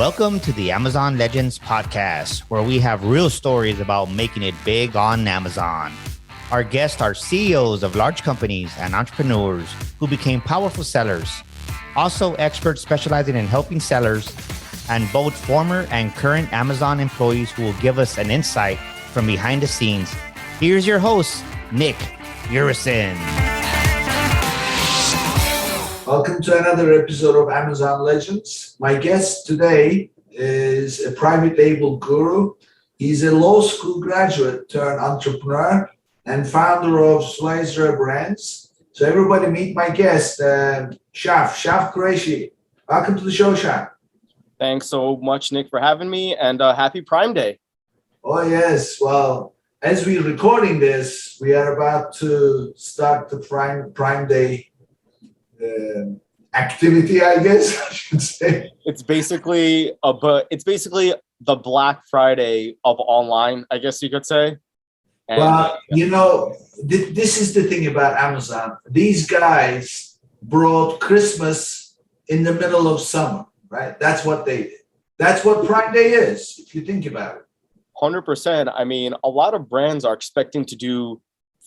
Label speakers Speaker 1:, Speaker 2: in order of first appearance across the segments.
Speaker 1: Welcome to the Amazon Legends podcast, where we have real stories about making it big on Amazon. Our guests are CEOs of large companies and entrepreneurs who became powerful sellers, also experts specializing in helping sellers, and both former and current Amazon employees who will give us an insight from behind the scenes. Here's your host, Nick Urison.
Speaker 2: Welcome to another episode of Amazon Legends. My guest today is a private label guru. He's a law school graduate turned entrepreneur and founder of Slazer Brands. So everybody meet my guest, Shaff Qureshi. Welcome to the show, Shaff.
Speaker 3: Thanks so much, Nick, for having me, and happy Prime Day.
Speaker 2: Oh, yes. Well, as we're recording this, we are about to start the Prime Day activity, I guess I should say.
Speaker 3: It's basically the Black Friday of online, I guess you could say. And,
Speaker 2: well, you know, this is the thing about Amazon. These guys brought Christmas in the middle of summer, right? That's what they did. That's what Prime Day is, if you think about it.
Speaker 3: 100%. I mean, a lot of brands are expecting to do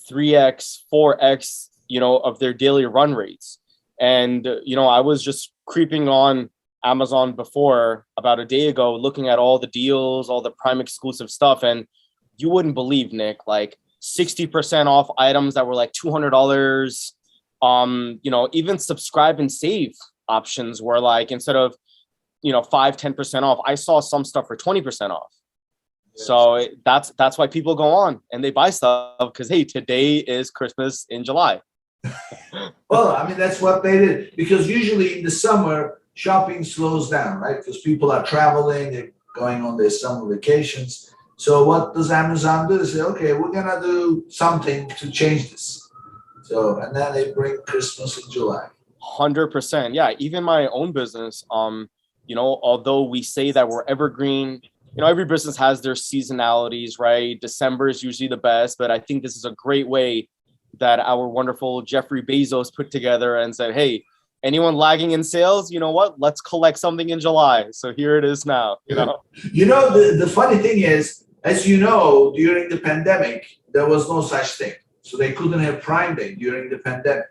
Speaker 3: 3x, 4x, of their daily run rates. And, I was just creeping on Amazon before about a day ago, looking at all the deals, all the Prime exclusive stuff. And you wouldn't believe, Nick, like 60% off items that were like $200. Even subscribe and save options were like, instead of, 5-10% off, I saw some stuff for 20% off. Yes. So that's why people go on and they buy stuff because, hey, today is Christmas in July.
Speaker 2: Well, I mean, that's what they did, because usually in the summer, shopping slows down, right? Because people are traveling, they're going on their summer vacations. So what does Amazon do? They say, okay, we're going to do something to change this. So, and then they bring Christmas in July.
Speaker 3: 100%. Yeah, even my own business, although we say that we're evergreen, every business has their seasonalities, right? December is usually the best, but I think this is a great way that our wonderful Jeffrey Bezos put together and said, hey, anyone lagging in sales, you know what? Let's collect something in July. So here it is now,
Speaker 2: The funny thing is, as you know, during the pandemic, there was no such thing. So they couldn't have Prime Day during the pandemic.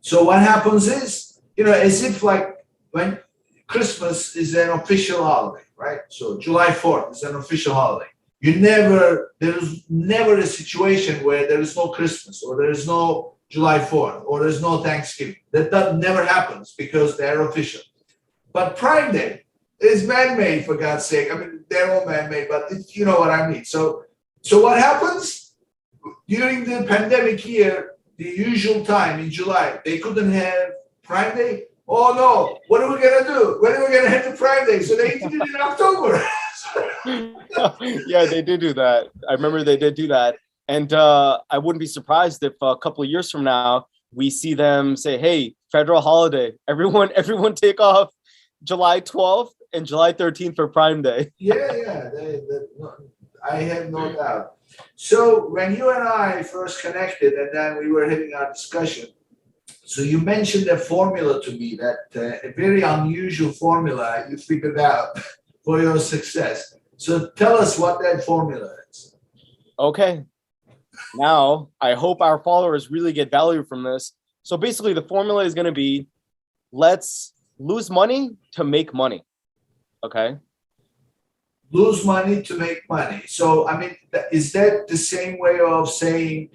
Speaker 2: So what happens is, as if like when Christmas is an official holiday, right? So July 4th is an official holiday. There's never a situation where there is no Christmas or there is no July 4th or there's no Thanksgiving. That never happens because they're official. But Prime Day is man-made, for God's sake. I mean, they're all man-made, but you know what I mean. So what happens during the pandemic year, the usual time in July, they couldn't have Prime Day. Oh no, what are we going to do? When are we going to have the Prime Day? So they did it in October.
Speaker 3: Yeah, they did do that. I remember they did do that. And I wouldn't be surprised if a couple of years from now, we see them say, hey, federal holiday, everyone take off July 12th and July 13th for Prime Day.
Speaker 2: Yeah, I have no doubt. So when you and I first connected and then we were having our discussion, so you mentioned a formula to me, that a very unusual formula you figured out for your success. So tell us what that formula is.
Speaker 3: Okay. Now, I hope our followers really get value from this. So basically, the formula is going to be, let's lose money to make money. Okay?
Speaker 2: Lose money to make money. So, I mean, is that the same way of saying,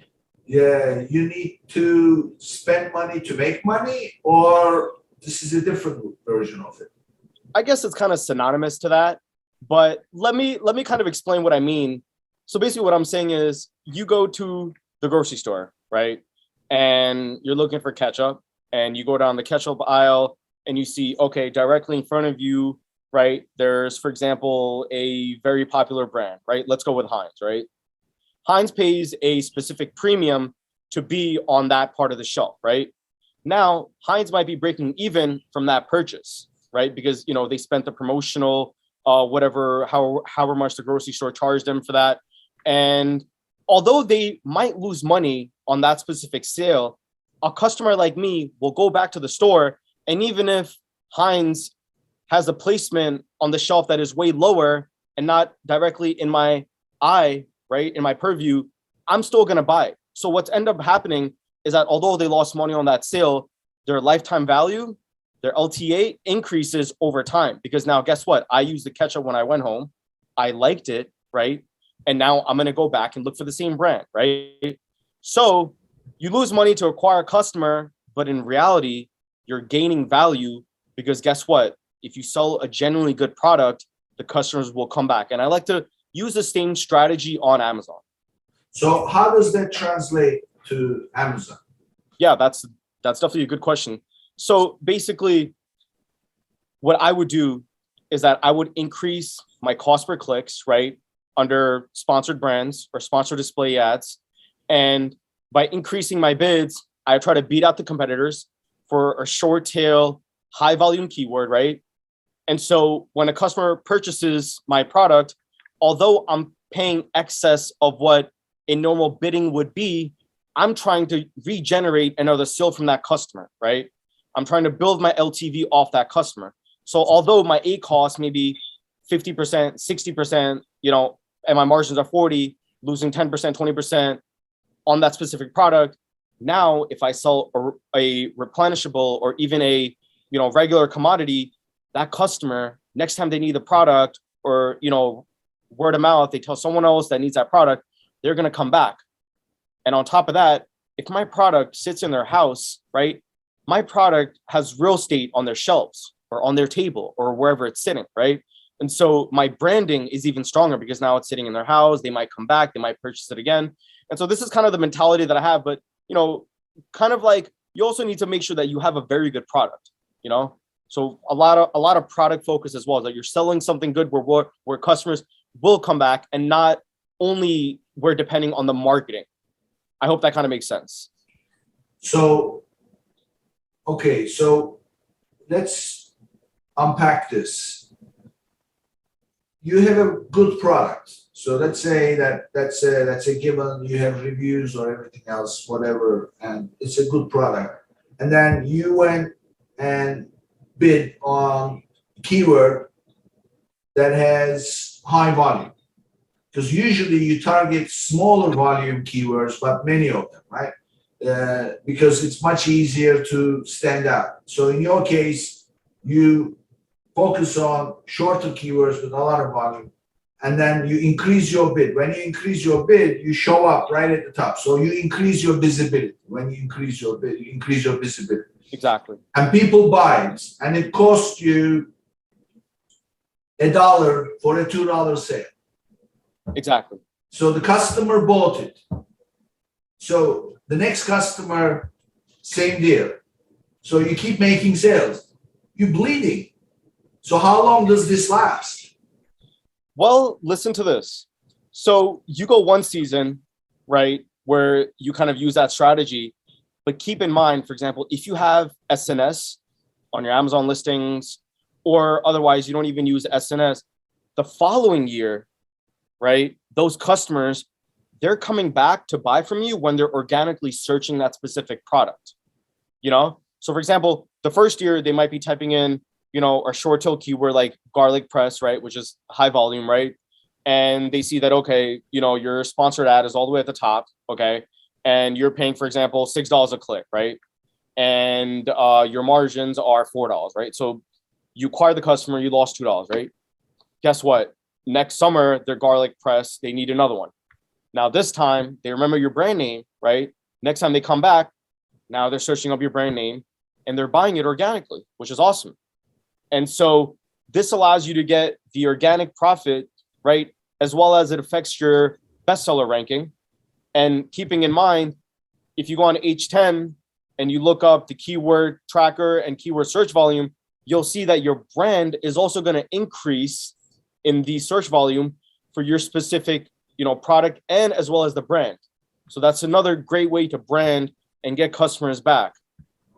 Speaker 2: yeah, you need to spend money to make money, or this is a different version of it?
Speaker 3: I guess it's kind of synonymous to that, but let me kind of explain what I mean. So basically what I'm saying is, you go to the grocery store, right? And you're looking for ketchup, and you go down the ketchup aisle and you see, okay, directly in front of you, right, there's, for example, a very popular brand, right? Let's go with Heinz, right? Heinz pays a specific premium to be on that part of the shelf, right? Now, Heinz might be breaking even from that purchase, right? Because, they spent the promotional, however much the grocery store charged them for that. And although they might lose money on that specific sale, a customer like me will go back to the store, and even if Heinz has a placement on the shelf that is way lower and not directly in my eye, right, in my purview, I'm still going to buy it. So what's end up happening is that although they lost money on that sale, their lifetime value, their LTA increases over time, because now guess what? I used the ketchup when I went home. I liked it, right? And now I'm going to go back and look for the same brand, right? So you lose money to acquire a customer, but in reality, you're gaining value because guess what? If you sell a genuinely good product, the customers will come back. And I like to use the same strategy on Amazon.
Speaker 2: So how does that translate to Amazon?
Speaker 3: Yeah, that's definitely a good question. So basically, what I would do is that I would increase my cost per clicks, right, under sponsored brands or sponsored display ads. And by increasing my bids, I try to beat out the competitors for a short tail, high volume keyword, right? And so when a customer purchases my product, although I'm paying excess of what a normal bidding would be, I'm trying to regenerate another sale from that customer, right? I'm trying to build my LTV off that customer. So although my A cost may be 50%, 60%, and my margins are 40, losing 10%, 20% on that specific product. Now, if I sell a replenishable or even a, regular commodity, that customer, next time they need the product or, word of mouth, they tell someone else that needs that product, they're going to come back. And on top of that, if my product sits in their house, right, my product has real estate on their shelves or on their table or wherever it's sitting, right? And so my branding is even stronger because now it's sitting in their house. They might come back, they might purchase it again. And so this is kind of the mentality that I have, but, kind of like you also need to make sure that you have a very good product, So a lot of product focus as well, that you're selling something good where customers will come back and not only we're depending on the marketing. I hope that kind of makes sense.
Speaker 2: So, okay, so let's unpack this. You have a good product. So let's say that's a given, you have reviews or everything else, whatever, and it's a good product. And then you went and bid on keyword that has high volume. Because usually you target smaller volume keywords, but many of them, right? Because it's much easier to stand out. So in your case, you focus on shorter keywords with a lot of volume, and then you increase your bid. When you increase your bid, you show up right at the top. So you increase your visibility. When you increase your bid, you increase your visibility.
Speaker 3: Exactly.
Speaker 2: And people buy it, and it costs you $1 for a $2 sale.
Speaker 3: Exactly.
Speaker 2: So the customer bought it. So the next customer, same deal. So you keep making sales. You're bleeding. So how long does this last?
Speaker 3: Well, listen to this. So you go one season, right, where you kind of use that strategy. But keep in mind, for example, if you have SNS on your Amazon listings, or otherwise you don't even use SNS, the following year, right, those customers, they're coming back to buy from you when they're organically searching that specific product, So for example, the first year they might be typing in, a short tail keyword like garlic press, right, which is high volume, right? And they see that, okay, your sponsored ad is all the way at the top, okay? And you're paying, for example, $6 a click, right? And your margins are $4, right? So you acquire the customer, you lost $2, right? Guess what? Next summer, their garlic press, they need another one. Now, this time, they remember your brand name, right? Next time they come back, now they're searching up your brand name and they're buying it organically, which is awesome. And so this allows you to get the organic profit, right? As well as it affects your bestseller ranking. And keeping in mind, if you go on H10 and you look up the keyword tracker and keyword search volume, you'll see that your brand is also going to increase in the search volume for your specific, product and as well as the brand. So that's another great way to brand and get customers back.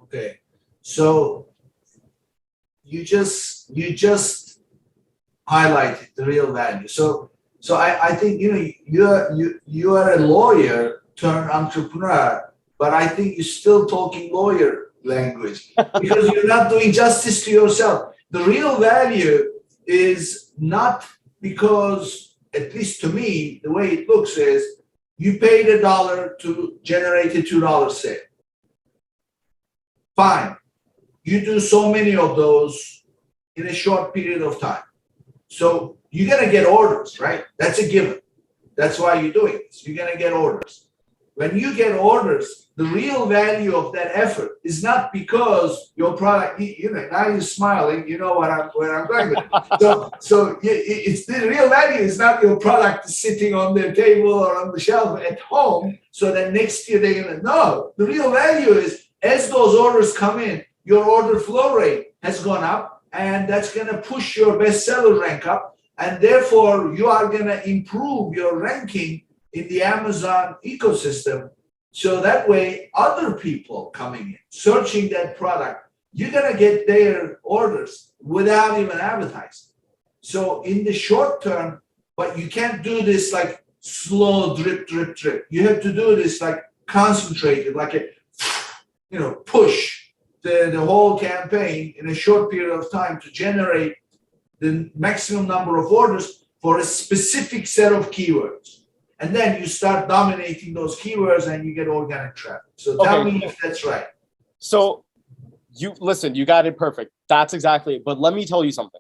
Speaker 2: Okay. So you just highlighted the real value. So I think you are a lawyer turned entrepreneur, but I think you're still talking lawyer language because you're not doing justice to yourself. the real value is not because, at least to me, the way it looks is you paid $1 to generate a $2 sale. Fine. You do so many of those in a short period of time. So you're going to get orders, right? That's a given. That's why you're doing this. You're going to get orders. When you get orders, the real value of that effort is not because your product, now you're smiling, you know where I'm going with it. So it's the real value is not your product sitting on their table or on the shelf at home. So that next year they're going to, no, the real value is as those orders come in, your order flow rate has gone up, and that's going to push your bestseller rank up. And therefore, you are going to improve your ranking in the Amazon ecosystem. So that way, other people coming in, searching that product, you're going to get their orders without even advertising. So in the short term, but you can't do this like slow drip, drip, drip. You have to do this like concentrated, like a, push the whole campaign in a short period of time to generate the maximum number of orders for a specific set of keywords. And then you start dominating those keywords and you get organic traffic. So tell me if that's right.
Speaker 3: So you got it perfect. That's exactly it. But let me tell you something.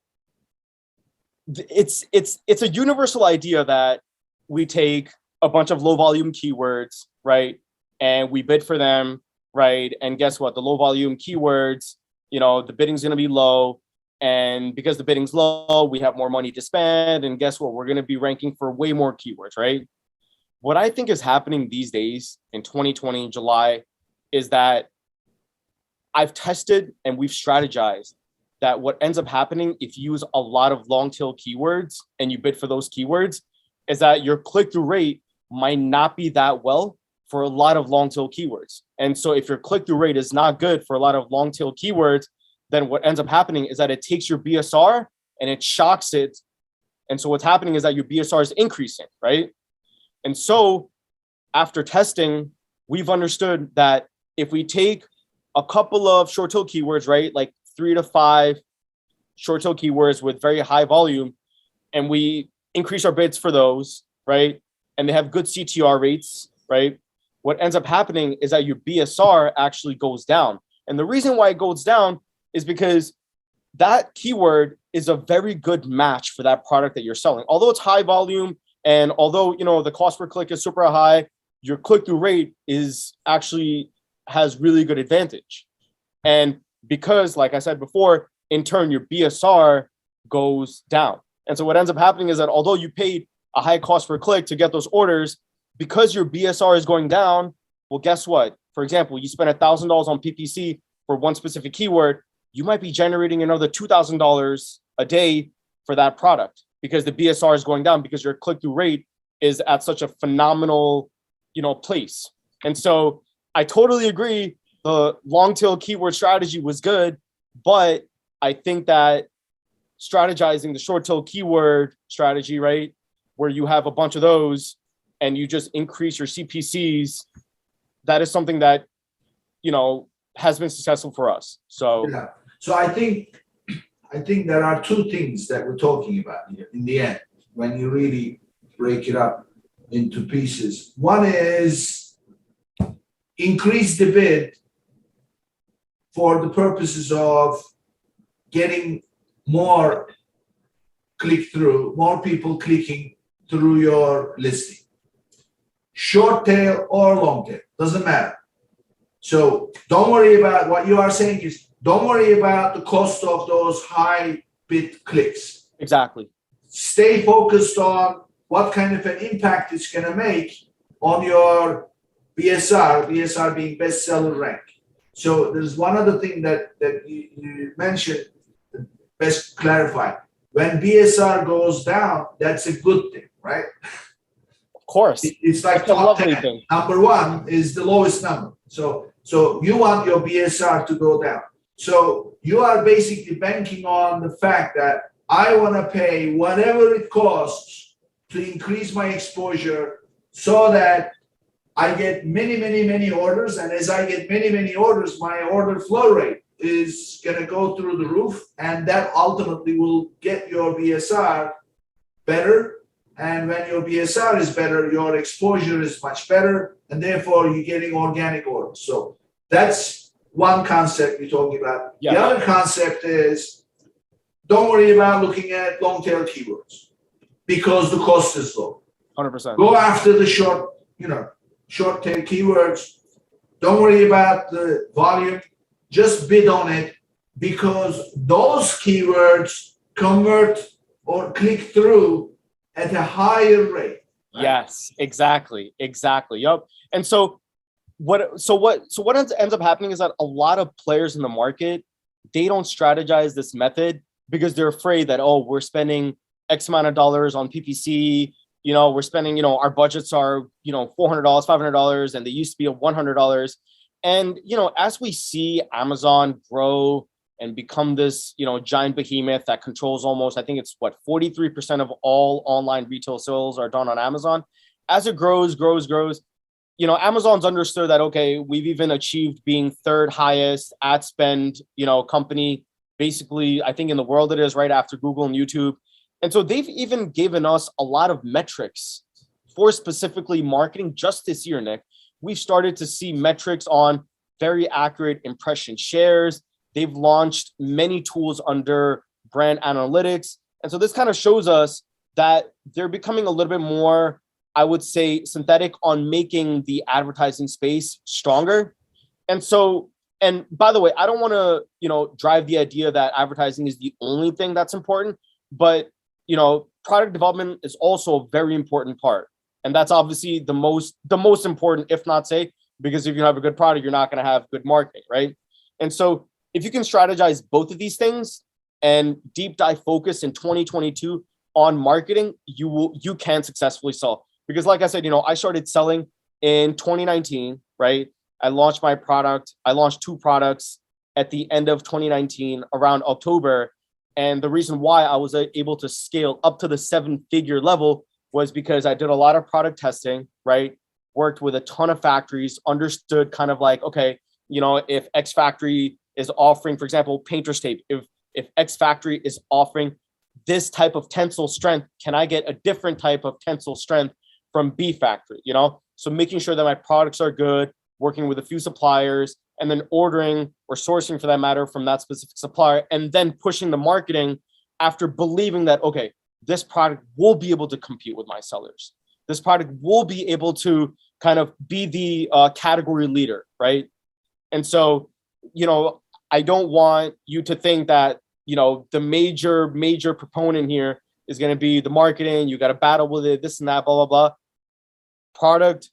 Speaker 3: It's a universal idea that we take a bunch of low volume keywords, right? And we bid for them, right? And guess what? The low volume keywords, the bidding's going to be low. And because the bidding's low, we have more money to spend. And guess what? We're going to be ranking for way more keywords, right? What I think is happening these days in 2020, July, is that I've tested and we've strategized that what ends up happening if you use a lot of long tail keywords and you bid for those keywords is that your click-through rate might not be that well for a lot of long tail keywords. And so if your click-through rate is not good for a lot of long tail keywords, then what ends up happening is that it takes your BSR and it shocks it. And so what's happening is that your BSR is increasing, right? And so after testing, we've understood that if we take a couple of short tail keywords, right, like 3 to 5 short tail keywords with very high volume, and we increase our bids for those, right, and they have good CTR rates, right, what ends up happening is that your BSR actually goes down. And the reason why it goes down is because that keyword is a very good match for that product that you're selling. Although it's high volume, and although, the cost per click is super high, your click-through rate has really good advantage. And because, like I said before, in turn, your BSR goes down. And so what ends up happening is that although you paid a high cost per click to get those orders, because your BSR is going down, well, guess what? For example, you spend $1,000 on PPC for one specific keyword, you might be generating another $2,000 a day for that product, because the BSR is going down because your click-through rate is at such a phenomenal, place. And so I totally agree. The long tail keyword strategy was good, but I think that strategizing the short tail keyword strategy, right, where you have a bunch of those and you just increase your CPCs, that is something that, has been successful for us. So,
Speaker 2: yeah. So I think there are two things that we're talking about here in the end, when you really break it up into pieces. One is increase the bid for the purposes of getting more click-through, more people clicking through your listing. Short tail or long tail, doesn't matter. So don't worry about what you are saying is, don't worry about the cost of those high bid clicks.
Speaker 3: Exactly.
Speaker 2: Stay focused on what kind of an impact it's going to make on your BSR being bestseller rank. So there's one other thing that you mentioned, best clarify. When BSR goes down, that's a good thing, right?
Speaker 3: Of course.
Speaker 2: It's like top 10. Thing. Number one is the lowest number. So you want your BSR to go down. So you are basically banking on the fact that I want to pay whatever it costs to increase my exposure so that I get many, many, many orders. And as I get many, many orders, my order flow rate is going to go through the roof, and that ultimately will get your BSR better. And when your BSR is better, your exposure is much better, and therefore you're getting organic orders. So that's one concept we're talking about.
Speaker 3: Yeah.
Speaker 2: The other concept is don't worry about looking at long tail keywords because the cost is low.
Speaker 3: 100%.
Speaker 2: Go after the short tail keywords. Don't worry about the volume. Just bid on it because those keywords convert or click through at a higher rate.
Speaker 3: Right? Yes, exactly. Yep. And so what ends up happening is that a lot of players in the market, they don't strategize this method because they're afraid that, oh, we're spending X amount of dollars on PPC. We're spending, our budgets are, $400, $500, and they used to be $100. And, as we see Amazon grow and become this, giant behemoth that controls almost, I think it's 43% of all online retail sales are done on Amazon. As it grows, Amazon's understood that, okay, we've even achieved being third highest ad spend, company, basically, I think in the world it is right after Google and YouTube. And so they've even given us a lot of metrics for specifically marketing just this year, Nick. We've started to see metrics on very accurate impression shares. They've launched many tools under brand analytics. And so this kind of shows us that they're becoming a little bit more, I would say, synthetic on making the advertising space stronger. And so, and by the way, I don't want to, drive the idea that advertising is the only thing that's important, but, product development is also a very important part. And that's obviously the most important, if not say, because if you have a good product, you're not going to have good marketing, right? And so if you can strategize both of these things and deep dive focus in 2022 on marketing, you can successfully sell. Because like I said, I started selling in 2019, right? I launched my product. I launched 2 products at the end of 2019 around October. And the reason why I was able to scale up to the 7-figure level was because I did a lot of product testing, right? Worked with a ton of factories, understood kind of like, okay, if X factory is offering, for example, painter's tape, if X factory is offering this type of tensile strength, can I get a different type of tensile strength from B factory, So making sure that my products are good, working with a few suppliers, and then ordering or sourcing for that matter from that specific supplier, and then pushing the marketing after believing that, okay, this product will be able to compete with my sellers. This product will be able to kind of be the category leader, right? And so, I don't want you to think that, the major proponent here is going to be the marketing. You got to battle with it, this and that, blah, blah, blah. Product,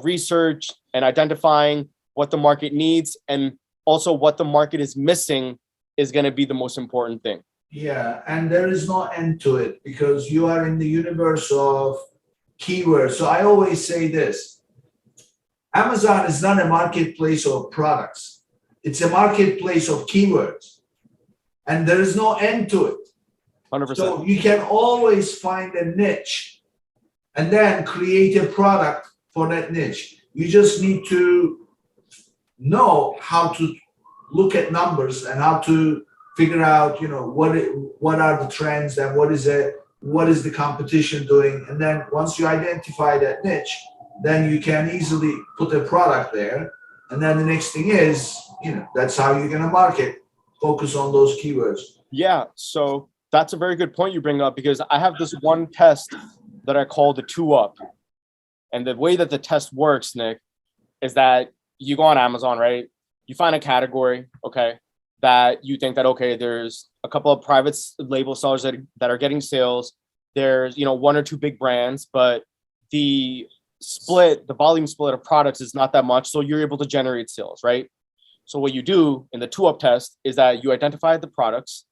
Speaker 3: research and identifying what the market needs and also what the market is missing is going to be the most important thing.
Speaker 2: Yeah, and there is no end to it because you are in the universe of keywords. So I always say this, Amazon is not a marketplace of products. It's a marketplace of keywords. And there is no end to it.
Speaker 3: 100%.
Speaker 2: So you can always find a niche and then create a product for that niche. You just need to know how to look at numbers and how to figure out, what are the trends and what is the competition doing. And then once you identify that niche, then you can easily put a product there. And then the next thing is, that's how you're going to market. Focus on those keywords.
Speaker 3: Yeah. So that's a very good point you bring up because I have this one test that I call the 2-up. And the way that the test works, Nick, is that you go on Amazon, right? You find a category, okay, that you think that, okay, there's a couple of private label sellers that are getting sales. There's, 1 or 2 big brands, but the volume split of products is not that much. So you're able to generate sales, right? So what you do in the 2-up test is that you identify the products,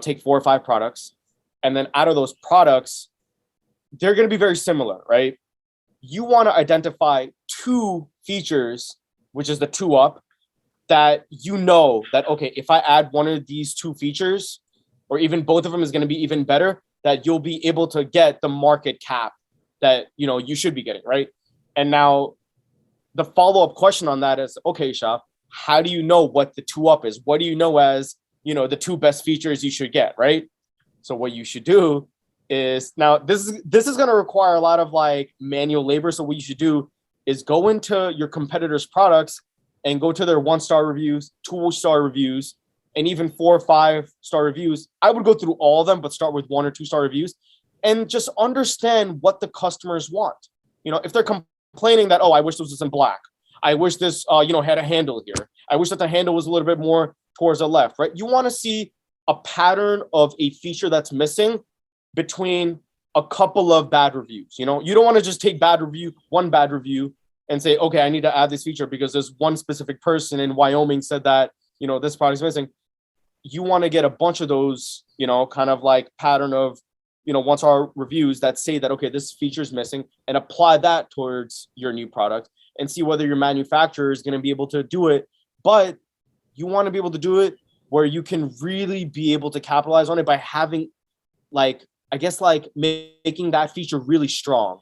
Speaker 3: take 4 or 5 products, and then out of those products, they're going to be very similar, right? You want to identify 2 features, which is the 2-up, that that, okay, if I add one of these 2 features, or even both of them is going to be even better, that you'll be able to get the market cap that, you should be getting, right? And now the follow-up question on that is, okay, Shaff, how do you know what the two up is? What do you know as, the two best features you should get, right? So what you should do is, now this is going to require a lot of like manual labor. So what you should do is go into your competitors' products and go to their 1-star reviews, 2-star reviews, and even 4 or 5-star reviews. I would go through all of them, but start with 1 or 2-star reviews and just understand what the customers want. If they're complaining that, oh, I wish this was in black. I wish this, had a handle here. I wish that the handle was a little bit more towards the left, right? You want to see a pattern of a feature that's missing between a couple of bad reviews. You don't want to just take one bad review and say, okay, I need to add this feature because there's one specific person in Wyoming said that, this product's missing. You want to get a bunch of those, kind of like pattern of, 1-star reviews that say that, okay, this feature is missing, and apply that towards your new product and see whether your manufacturer is going to be able to do it. But you want to be able to do it where you can really be able to capitalize on it by having making that feature really strong,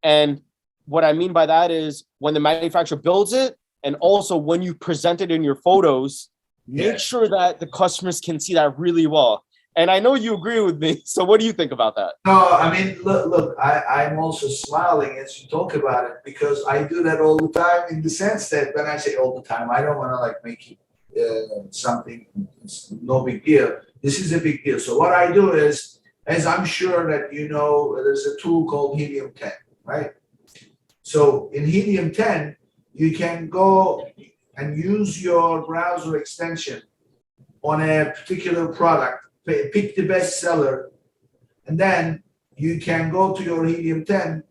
Speaker 3: And what I mean by that is when the manufacturer builds it, and also when you present it in your photos, make sure that the customers can see that really well. And I know you agree with me. So what do you think about that?
Speaker 2: No, I mean, look, I'm also smiling as you talk about it because I do that all the time, in the sense that when I say all the time, I don't want to like make it something, it's no big deal. This is a big deal. So what I do is, as I'm sure that there's a tool called Helium 10, right? So in Helium 10, you can go and use your browser extension on a particular product, pick the best seller, and then you can go to your Helium 10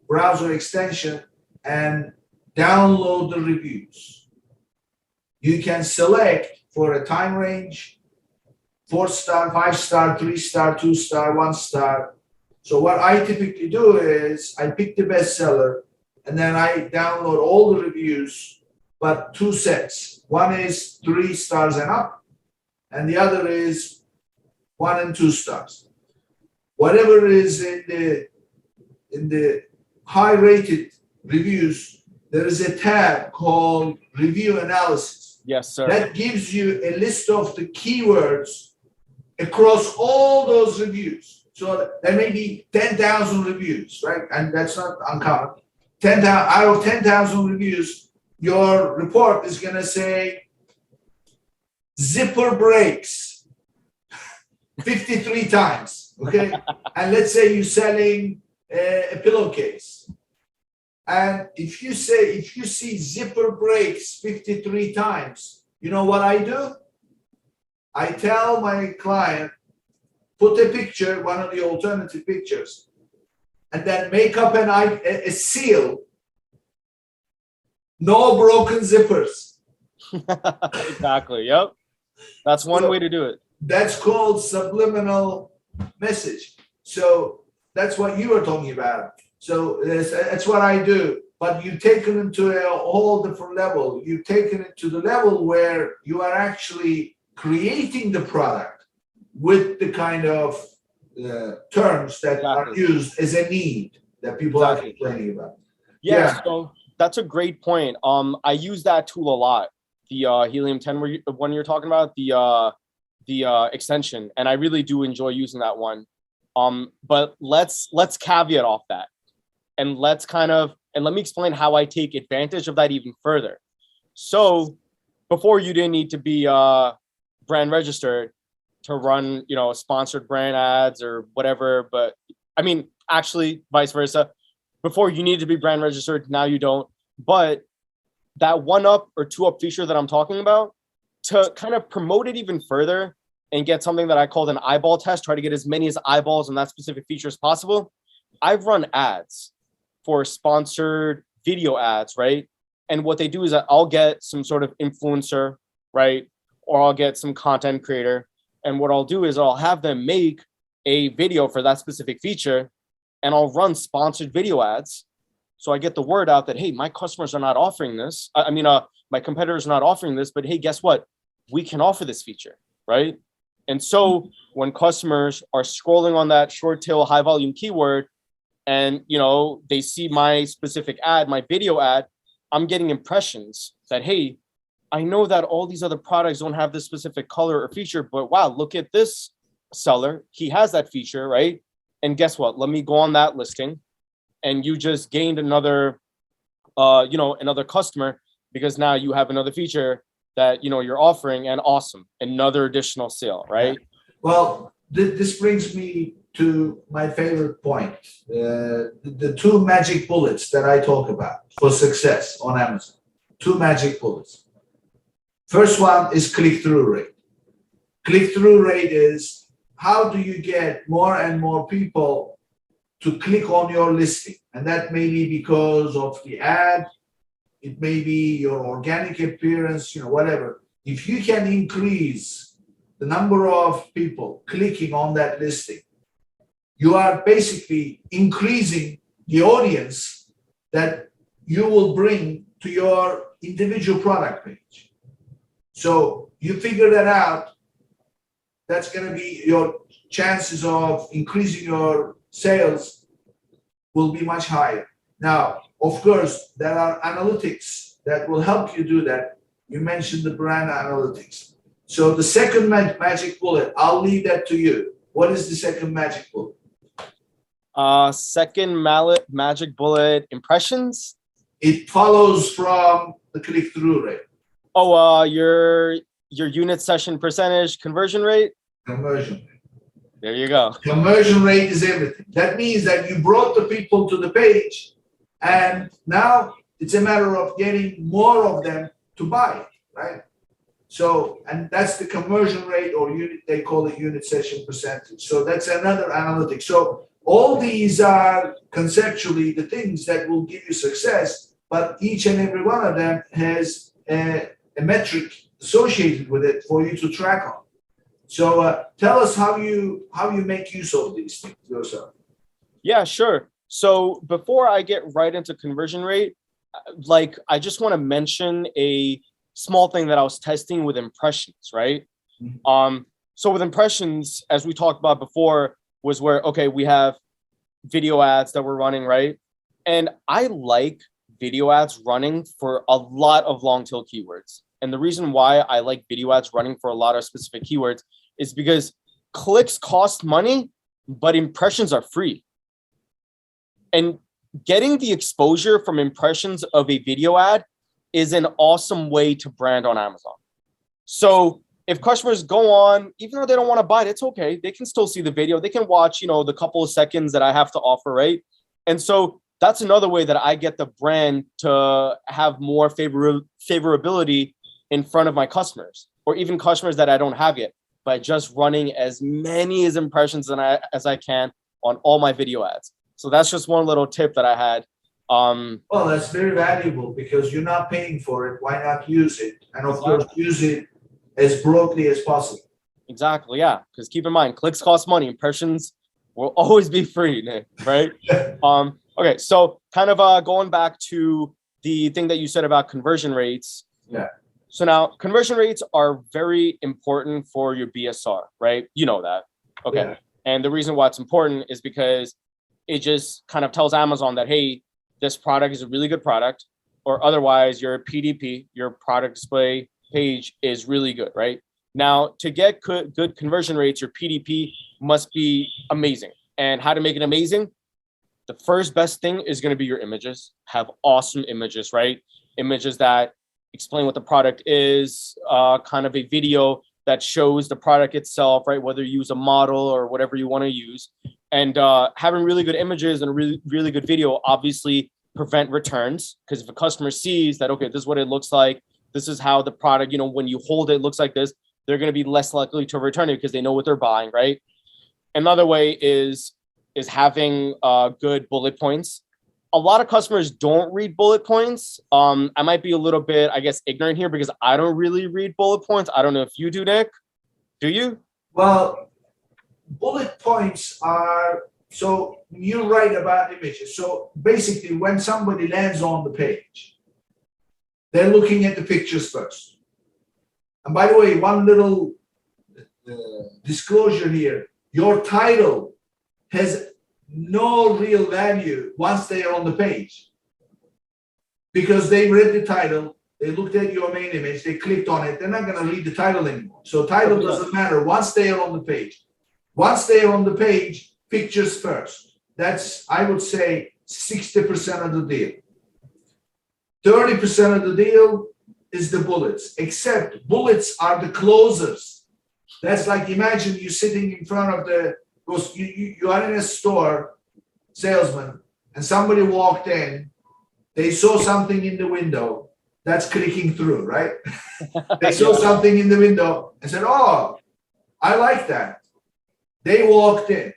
Speaker 2: browser extension and download the reviews. You can select for a time range, 4-star, 5-star, 3-star, 2-star, 1-star. So what I typically do is I pick the best seller and then I download all the reviews, but 2 sets. One is 3 stars and up, and the other is 1 and 2 stars. Whatever is in the high-rated reviews, there is a tab called Review Analysis.
Speaker 3: Yes, sir.
Speaker 2: That gives you a list of the keywords across all those reviews. So there may be 10,000 reviews, right? And that's not uncommon. 10,000 out of 10,000 reviews, your report is going to say zipper breaks 53 times, okay? And let's say you're selling a pillowcase. And if you see zipper breaks 53 times, you know what I do? I tell my client, put a picture, one of the alternative pictures, and then make up a seal. No broken zippers.
Speaker 3: Exactly. Yep. That's one way to do it.
Speaker 2: That's called subliminal message. So that's what you were talking about. So that's what I do. But you've taken it to a whole different level. You've taken it to the level where you are actually creating the product with the kind of terms that are used as a need that people are complaining about.
Speaker 3: Yeah. So that's a great point. I use that tool a lot. The Helium 10 one you're talking about, the extension, and I really do enjoy using that one. But let's caveat off that, and let me explain how I take advantage of that even further. So before, you didn't need to be brand registered to run, sponsored brand ads or whatever. But I mean, actually, vice versa. Before, you needed to be brand registered. Now you don't. But that 1-up or 2-up feature that I'm talking about, to kind of promote it even further and get something that I called an eyeball test, try to get as many eyeballs on that specific feature as possible, I've run ads for sponsored video ads, right? And what they do is that I'll get some sort of influencer, right? Or I'll get some content creator. And what I'll do is I'll have them make a video for that specific feature, and I'll run sponsored video ads. So I get the word out that, hey, my customers are not offering this. My competitors are not offering this, but hey, guess what? We can offer this feature, right? And so when customers are scrolling on that short tail high volume keyword and, they see my specific ad, my video ad, I'm getting impressions that, hey, I know that all these other products don't have this specific color or feature, but wow, look at this seller. He has that feature, right? And guess what? Let me go on that listing. And you just gained another, another customer because now you have another feature that, you're offering, and awesome. Another additional sale, right?
Speaker 2: Well, this brings me to my favorite point. The two magic bullets that I talk about for success on Amazon. Two magic bullets. First one is click-through rate. Click-through rate is how do you get more and more people to click on your listing? And that may be because of the ad, it may be your organic appearance, whatever. If you can increase the number of people clicking on that listing, you are basically increasing the audience that you will bring to your individual product page. So you figure that out, that's going to be your chances of increasing your sales will be much higher. Now, of course, there are analytics that will help you do that. You mentioned the brand analytics. So the second magic bullet, I'll leave that to you. What is the second magic bullet?
Speaker 3: Second magic bullet, impressions.
Speaker 2: It follows from the click-through rate.
Speaker 3: Oh, your unit session percentage, conversion rate.
Speaker 2: Conversion rate.
Speaker 3: There you go.
Speaker 2: Conversion rate is everything. That means that you brought the people to the page, and now it's a matter of getting more of them to buy it, right? So, and that's the conversion rate, or unit, they call it unit session percentage. So that's another analytic. So all these are conceptually the things that will give you success, but each and every one of them has a metric associated with it for you to track on. So tell us how you make use of these things yourself.
Speaker 3: Yeah, sure. So before I get right into conversion rate, I just want to mention a small thing that I was testing with impressions, right? Mm-hmm. So with impressions, as we talked about before, was where, okay, we have video ads that we're running, right? And I like video ads running for a lot of long tail keywords. And the reason why I like video ads running for a lot of specific keywords is because clicks cost money, but impressions are free. And getting the exposure from impressions of a video ad is an awesome way to brand on Amazon. So if customers go on, even though they don't want to buy it, it's okay. They can still see the video. They can watch, the couple of seconds that I have to offer, right? And so that's another way that I get the brand to have more favorability in front of my customers, or even customers that I don't have yet, by just running as many impressions as I can on all my video ads. So that's just one little tip that I had.
Speaker 2: Well, that's very valuable because you're not paying for it. Why not use it? And of course, use it as broadly as possible.
Speaker 3: Exactly, yeah. Because keep in mind, clicks cost money. Impressions will always be free, Nick, right? Okay, so kind of going back to the thing that you said about conversion rates.
Speaker 2: Yeah.
Speaker 3: So now conversion rates are very important for your BSR, right? You know that. Okay. Yeah. And the reason why it's important is because it just kind of tells Amazon that, hey, this product is a really good product, or otherwise your PDP, your product display page, is really good, right? Now, to get good conversion rates, your PDP must be amazing. And how to make it amazing? The first best thing is going to be your images. Have awesome images, right? Images that explain what the product is, kind of a video that shows the product itself, right? Whether you use a model or whatever you want to use. And having really good images and really, really good video obviously prevent returns, because if a customer sees that, okay, this is what it looks like, this is how the product, when you hold it looks like this, they're going to be less likely to return it because they know what they're buying, right? Another way is having good bullet points. A lot of customers don't read bullet points. I might be a little bit, I guess, ignorant here because I don't really read bullet points. I don't know if you do, Nick. Do you?
Speaker 2: Well, bullet points are, so you write about images. So basically, when somebody lands on the page, they're looking at the pictures first. And by the way, one little disclosure here, your title has no real value once they are on the page, because they read the title, they looked at your main image, they clicked on it, they're not going to read the title anymore. So title doesn't matter once they are on the page. Once they are on the page, pictures first. That's, I would say, 60% of the deal. 30% of the deal is the bullets, except bullets are the closers. That's like, imagine you sitting in front of you are in a store, salesman, and somebody walked in, they saw something in the window, that's clicking through, right? They saw something in the window and said, oh, I like that. They walked in.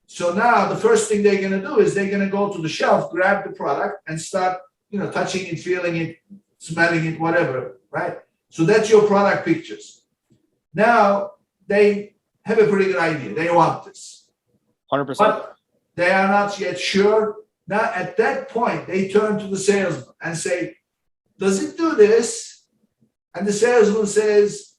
Speaker 2: So now the first thing they're going to do is they're going to go to the shelf, grab the product and start, touching it, feeling it, smelling it, whatever, right? So that's your product pictures. Now they have a pretty good idea. They want this.
Speaker 3: 100%.
Speaker 2: But they are not yet sure. Now at that point, they turn to the salesman and say, does it do this? And the salesman says,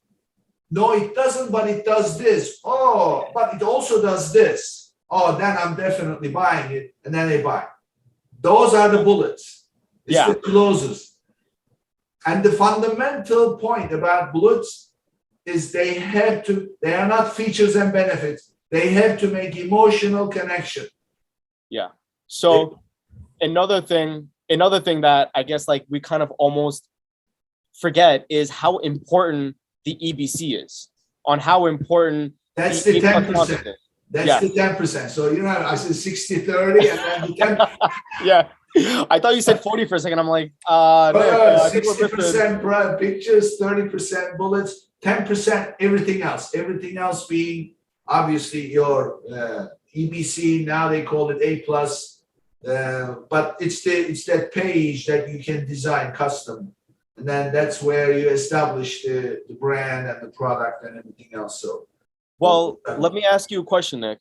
Speaker 2: no, it doesn't, but it does this. Oh, but it also does this. Oh, then I'm definitely buying it. And then they buy. Those are the bullets. It's the closers. And the fundamental point about bullets is they are not features and benefits. They have to make emotional connection.
Speaker 3: Yeah. So another thing that I guess like we kind of almost forget is how important the EBC is, on how important
Speaker 2: that's the 10%. That's the 10%. So I said 60-30 and then the 10.
Speaker 3: Yeah. I thought you said 40 for a second. I'm like,
Speaker 2: 60% pictures, 30% bullets, 10% everything else. Everything else being obviously your EBC. Now they call it A+. But it's that page that you can design custom, and then that's where you establish the brand and the product and everything else. So,
Speaker 3: well, let me ask you a question, Nick.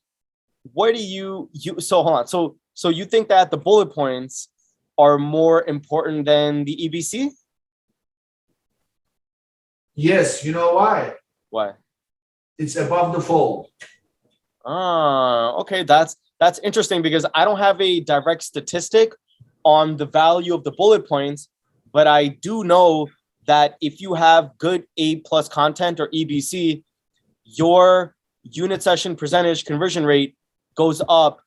Speaker 3: What do you so hold on. So you think that the bullet points are more important than the EBC?
Speaker 2: Yes. You know why?
Speaker 3: Why?
Speaker 2: It's above the fold.
Speaker 3: Okay, that's interesting because I don't have a direct statistic on the value of the bullet points, but I do know that if you have good A+ content or EBC, your unit session percentage conversion rate goes up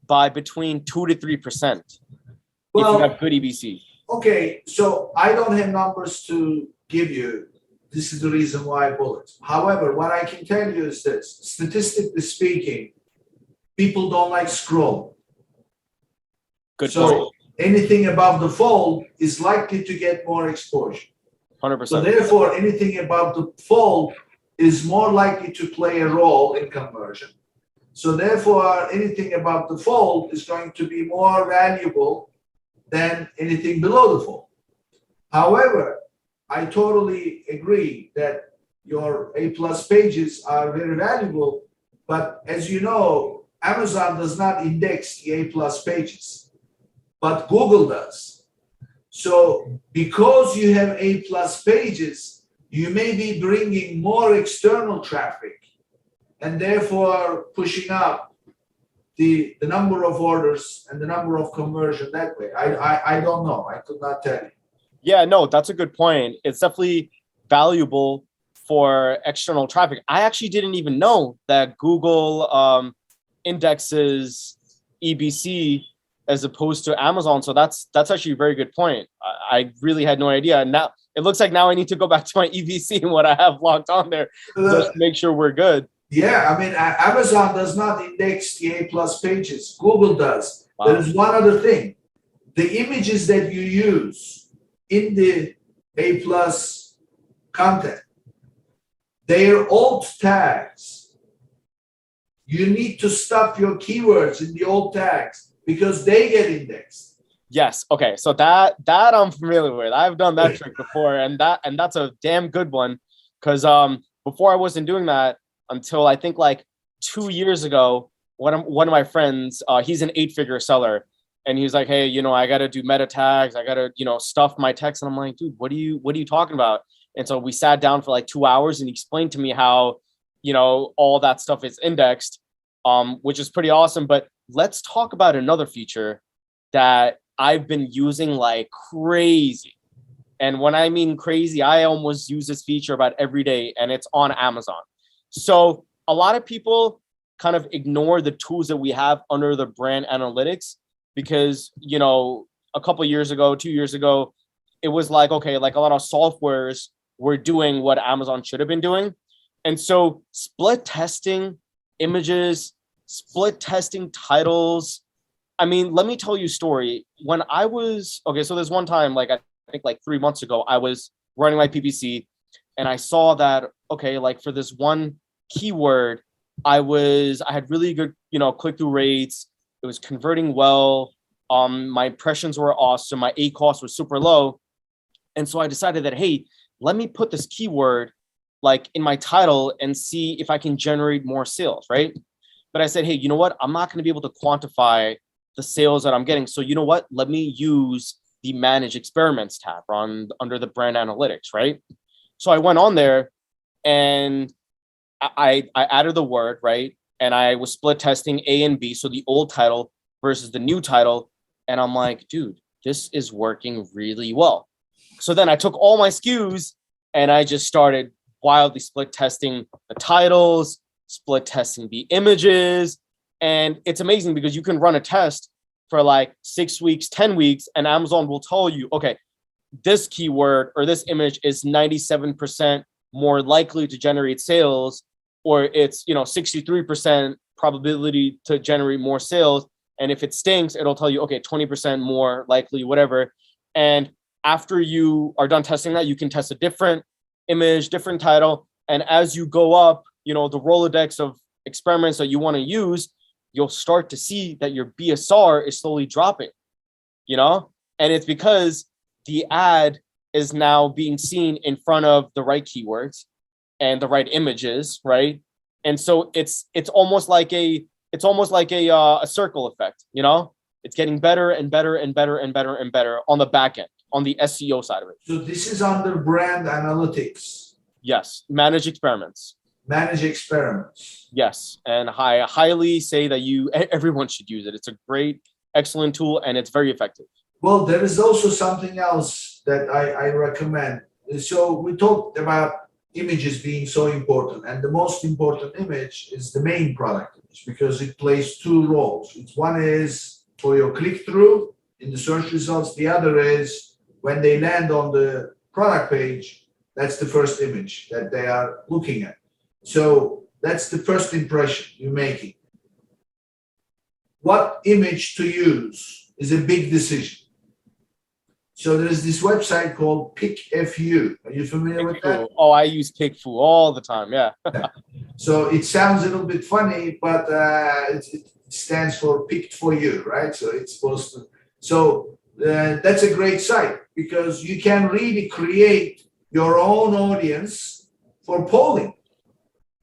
Speaker 3: by between 2 to 3%. Well, if you have good EBC.
Speaker 2: Okay, so I don't have numbers to give you. This is the reason why bullets. However, what I can tell you is this: statistically speaking, people don't like scroll.
Speaker 3: Good
Speaker 2: so
Speaker 3: point.
Speaker 2: Anything above the fold is likely to get more exposure.
Speaker 3: 100%.
Speaker 2: So therefore, anything above the fold is more likely to play a role in conversion. So therefore, anything above the fold is going to be more valuable than anything below the fold. However, I totally agree that your A+ pages are very valuable, but as you know, Amazon does not index the A+ pages, but Google does. So because you have A+ pages, you may be bringing more external traffic and therefore pushing up the number of orders and the number of conversion that way. I don't know. I could not tell you.
Speaker 3: Yeah, no, that's a good point. It's definitely valuable for external traffic. I actually didn't even know that Google indexes EBC as opposed to Amazon. So that's actually a very good point. I really had no idea. And now it looks like now I need to go back to my EBC and what I have logged on there just to make sure we're good.
Speaker 2: Yeah, I mean, Amazon does not index the A+ pages. Google does.
Speaker 3: Wow.
Speaker 2: There is one other thing. The images that you use in the A+ content, they are alt tags. You need to stuff your keywords in the alt tags because they get indexed.
Speaker 3: Yes. Okay. So that I'm familiar with. I've done that trick before, and that's a damn good one. Because before I wasn't doing that until I think like 2 years ago. One of my friends, he's an 8-figure seller, and he's like, hey, I got to do meta tags. I got to, stuff my text. And I'm like, dude, what are you talking about? And so we sat down for like 2 hours and he explained to me how, all that stuff is indexed, which is pretty awesome. But let's talk about another feature that I've been using like crazy. And when I mean crazy, I almost use this feature about every day, and it's on Amazon. So a lot of people kind of ignore the tools that we have under the brand analytics because, you know, a couple of years ago, 2 years ago, it was like, okay, like a lot of softwares were doing what Amazon should have been doing. And so split testing images, split testing titles. I mean, let me tell you a story. When I was, okay, so there's one time, like I think like 3 months ago, I was running my PPC and I saw that, okay, like for this one keyword, I had really good, you know, click-through rates. It was converting well. My impressions were awesome. My ACoS was super low. And so I decided that, hey, let me put this keyword like in my title and see if I can generate more sales, right? But I said, hey, you know what? I'm not going to be able to quantify the sales that I'm getting. So you know what? Let me use the Manage Experiments tab under the brand analytics, right? So I went on there and I added the word, right? And I was split testing A and B, so the old title versus the new title. And I'm like, dude, this is working really well. So then I took all my SKUs and I just started wildly split testing the titles, split testing the images. And it's amazing because you can run a test for like 6 weeks, 10 weeks, and Amazon will tell you, okay, this keyword or this image is 97% more likely to generate sales, or it's, you know, 63% probability to generate more sales. And if it stinks, it'll tell you, okay, 20% more likely, whatever. And after you are done testing that, you can test a different image, different title. And as you go up, you know, the Rolodex of experiments that you want to use, you'll start to see that your BSR is slowly dropping, you know? And it's because the ad is now being seen in front of the right keywords and the right images, right? And so it's almost like a circle effect, you know? It's getting better and better and better and better and better on the back end, on the SEO side of it.
Speaker 2: So this is under brand analytics.
Speaker 3: Yes, Manage Experiments.
Speaker 2: Manage Experiments.
Speaker 3: Yes, and I highly say that everyone should use it. It's a great, excellent tool, and it's very effective.
Speaker 2: Well, there is also something else that I recommend. So we talked about images being so important, and the most important image is the main product image because it plays two roles. One is for your click-through in the search results. The other is when they land on the product page, that's the first image that they are looking at. So that's the first impression you're making. What image to use is a big decision. So there's this website called PickFU. Are you familiar with that?
Speaker 3: Oh, I use PickFu all the time. Yeah.
Speaker 2: So it sounds a little bit funny, but it stands for Picked for You, right? So it's supposed to. So that's a great site because you can really create your own audience for polling.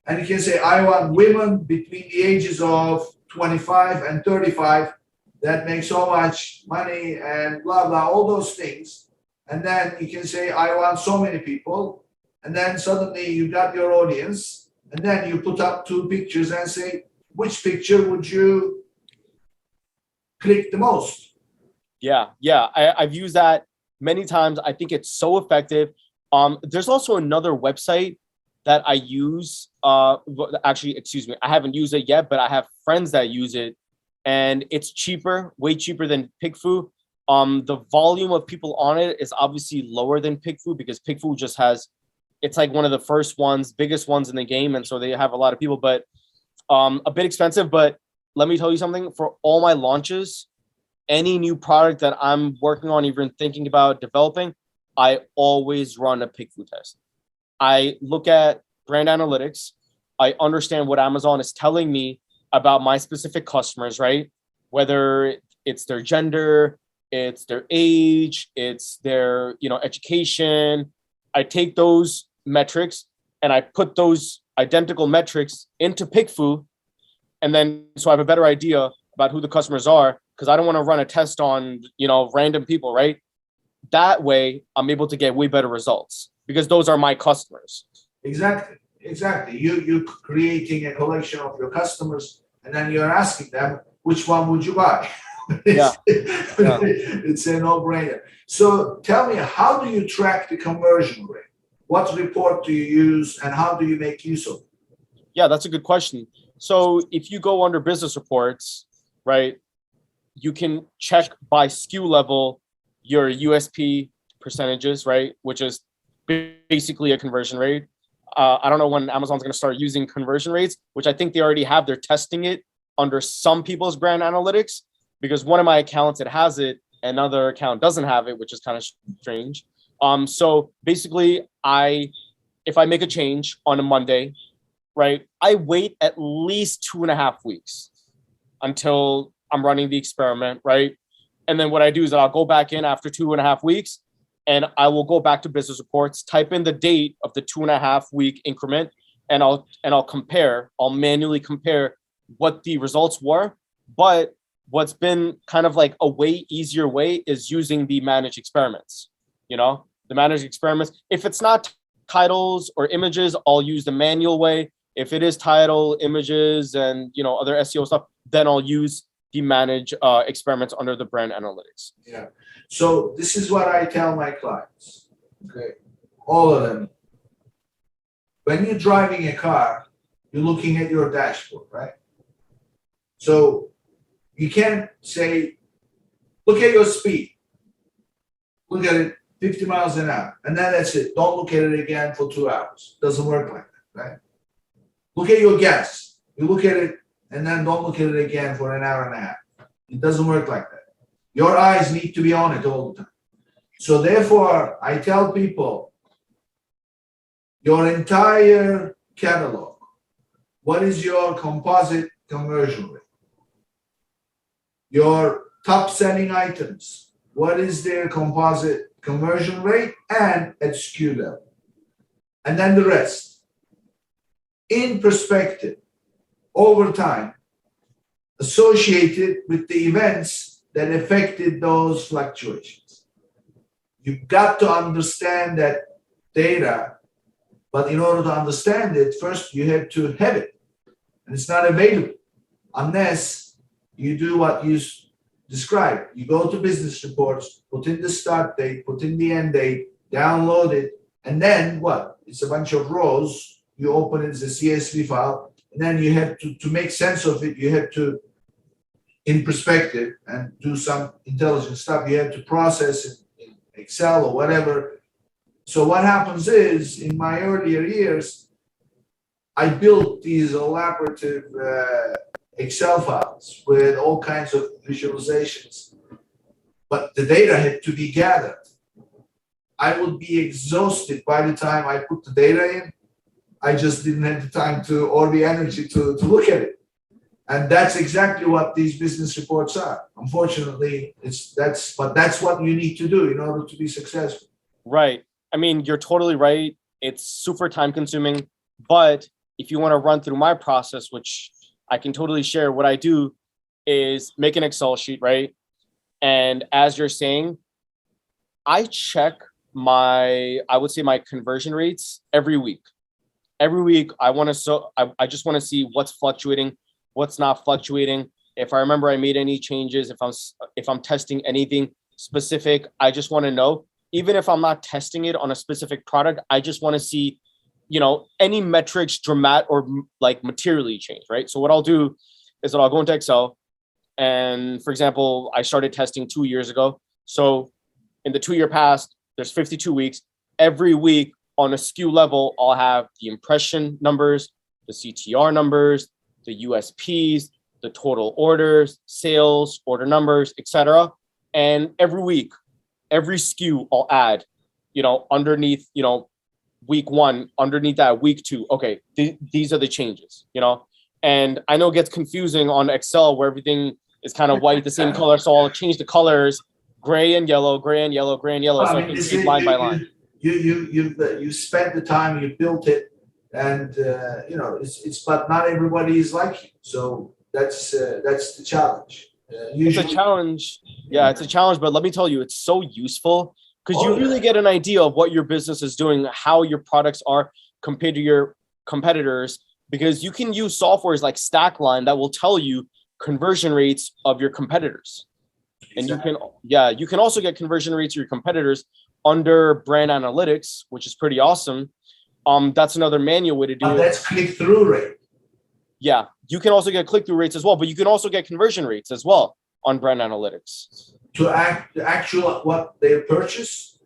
Speaker 2: And you can say, I want women between the ages of 25 and 35 that make so much money and blah, blah, all those things. And then you can say, I want so many people. And then suddenly you got your audience. And then you put up two pictures and say, which picture would you click the most?
Speaker 3: Yeah. I've used that many times. I think it's so effective. There's also another website that I use. Actually, excuse me, I haven't used it yet, but I have friends that use it. And it's cheaper, way cheaper than PickFu. The volume of people on it is obviously lower than PickFu because PickFu just it's like one of the first ones, biggest ones in the game. And so they have a lot of people, but a bit expensive. But let me tell you something, for all my launches, any new product that I'm working on, even thinking about developing, I always run a PickFu test. I look at brand analytics. I understand what Amazon is telling me about my specific customers, right? Whether it's their gender, it's their age, it's their, education. I take those metrics and I put those identical metrics into PickFu. And then, so I have a better idea about who the customers are because I don't want to run a test on, random people, right? That way I'm able to get way better results because those are my customers.
Speaker 2: Exactly. You're creating a collection of your customers and then you're asking them, which one would you buy?
Speaker 3: Yeah. Yeah.
Speaker 2: It's a no-brainer. So tell me, how do you track the conversion rate? What report do you use, and how do you make use of it?
Speaker 3: Yeah, that's a good question. So if you go under business reports, right, you can check by SKU level your USP percentages, right, which is basically a conversion rate. I don't know when Amazon's going to start using conversion rates, which I think they already have. They're testing it under some people's brand analytics, because one of my accounts, it has it, another account doesn't have it, which is kind of strange. So basically, if I make a change on a Monday, right, I wait at least 2.5 weeks until I'm running the experiment, right? And then what I do is that I'll go back in after 2.5 weeks, and I will go back to business reports, type in the date of the 2.5 week increment, and I'll compare. I'll manually compare what the results were. But what's been kind of like a way easier way is using the managed experiments. The managed experiments. If it's not titles or images, I'll use the manual way. If it is title, images, and other SEO stuff, then I'll use the managed experiments under the brand analytics.
Speaker 2: Yeah. So this is what I tell my clients. Okay, all of them. When you're driving a car, you're looking at your dashboard, right? So you can't say, look at your speed. Look at it, 50 miles an hour, and then that's it. Don't look at it again for 2 hours. Doesn't work like that, right? Look at your gas. You look at it, and then don't look at it again for an hour and a half. It doesn't work like that. Your eyes need to be on it all the time. So therefore, I tell people, your entire catalog, what is your composite conversion rate? Your top selling items, what is their composite conversion rate and at SKU level? And then the rest. In perspective, over time, associated with the events that affected those fluctuations. You've got to understand that data, but in order to understand it, first you have to have it. And it's not available unless you do what you described. You go to business reports, put in the start date, put in the end date, download it, and then what? It's a bunch of rows. You open it as a CSV file, and then you have to make sense of it. You have to, in perspective, and do some intelligent stuff. You have to process it in Excel or whatever. So what happens is, in my earlier years, I built these elaborative Excel files with all kinds of visualizations, but the data had to be gathered. I would be exhausted by the time I put the data in. I just didn't have the time or the energy to look at it. And that's exactly what these business reports are. Unfortunately, that's what you need to do in order to be successful.
Speaker 3: Right. I mean, you're totally right. It's super time consuming, but if you want to run through my process, which I can totally share, what I do is make an Excel sheet, right? And as you're saying, I check my conversion rates every week. Every week, I just want to see what's fluctuating, what's not fluctuating. If I remember I made any changes, if I'm testing anything specific, I just want to know. Even if I'm not testing it on a specific product, I just want to see, any metrics dramatic or like materially change, right? So what I'll do is that I'll go into Excel, and for example, I started testing 2 years ago. So in the 2-year past, there's 52 weeks. Every week on a SKU level, I'll have the impression numbers, the CTR numbers, the USPs, the total orders, sales, order numbers, etc. And every week, every SKU I'll add, underneath, week 1, underneath that week 2. Okay, these are the changes, and I know it gets confusing on Excel where everything is kind of white, the same color. So I'll change the colors, gray and yellow, gray and yellow, gray and yellow. So I can see line by line.
Speaker 2: You spent the time, you built it, and but not everybody is like you. So that's the challenge.
Speaker 3: It's a challenge. Yeah, it's a challenge. But let me tell you, it's so useful because you really get an idea of what your business is doing, how your products are compared to your competitors, because you can use softwares like Stackline that will tell you conversion rates of your competitors. And you can also get conversion rates of your competitors under brand analytics, which is pretty awesome. That's another manual way to do
Speaker 2: But
Speaker 3: it.
Speaker 2: that's click-through rate.
Speaker 3: Yeah, you can also get click-through rates as well, but you can also get conversion rates as well on brand analytics.
Speaker 2: To the actual what they purchase?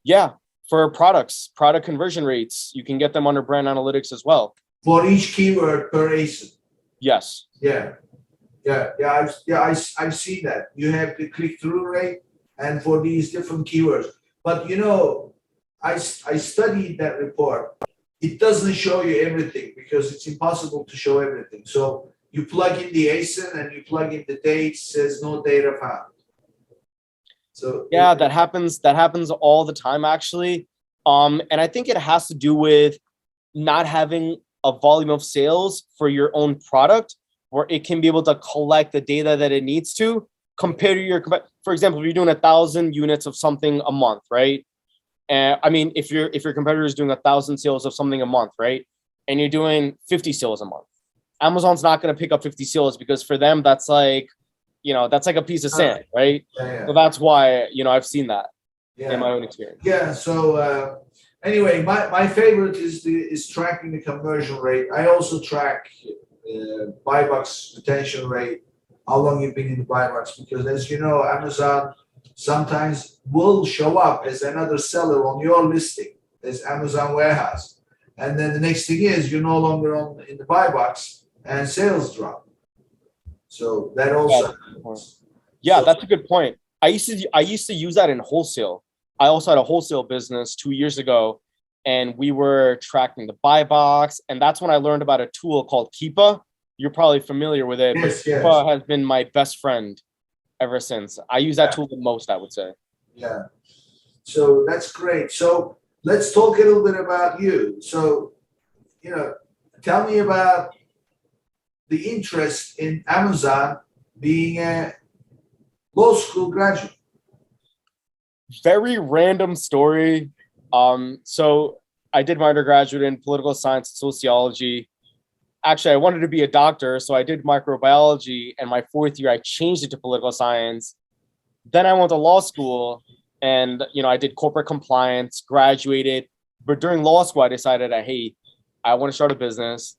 Speaker 3: Yeah, for product conversion rates, you can get them under brand analytics as well.
Speaker 2: For each keyword per ASIN.
Speaker 3: Yes.
Speaker 2: Yeah. I've seen that. You have the click-through rate and for these different keywords. But I studied that report. It doesn't show you everything because it's impossible to show everything. So you plug in the ASIN and you plug in the date, says no data found. So
Speaker 3: yeah, that happens all the time actually. And I think it has to do with not having a volume of sales for your own product where it can be able to collect the data that it needs to compared to your, for example, if you're doing 1,000 units of something a month, right? And I mean, if your competitor is doing 1,000 sales of something a month, right? And you're doing 50 sales a month, Amazon's not going to pick up 50 sales because for them, that's like, that's like a piece of sand, right?
Speaker 2: Yeah.
Speaker 3: So that's why, I've seen that in my own experience.
Speaker 2: Yeah. So anyway, my favorite is tracking the conversion rate. I also track buy box retention rate, how long you've been in the buy box, because as you know, Amazon sometimes will show up as another seller on your listing as Amazon warehouse. And then the next thing is you're no longer in the buy box and sales drop. So that also happens.
Speaker 3: Yeah, that's a good point. I used to use that in wholesale. I also had a wholesale business 2 years ago, and we were tracking the buy box. And that's when I learned about a tool called Keepa. You're probably familiar with it, but Keepa has been my best friend ever since. I use that tool the most, I would say.
Speaker 2: Yeah. So that's great. So let's talk a little bit about you. So, tell me about the interest in Amazon being a law school graduate.
Speaker 3: Very random story. So I did my undergraduate in political science and sociology. Actually, I wanted to be a doctor, so I did microbiology, and my 4th year, I changed it to political science. Then I went to law school, and I did corporate compliance, graduated. But during law school, I decided, hey, I want to start a business.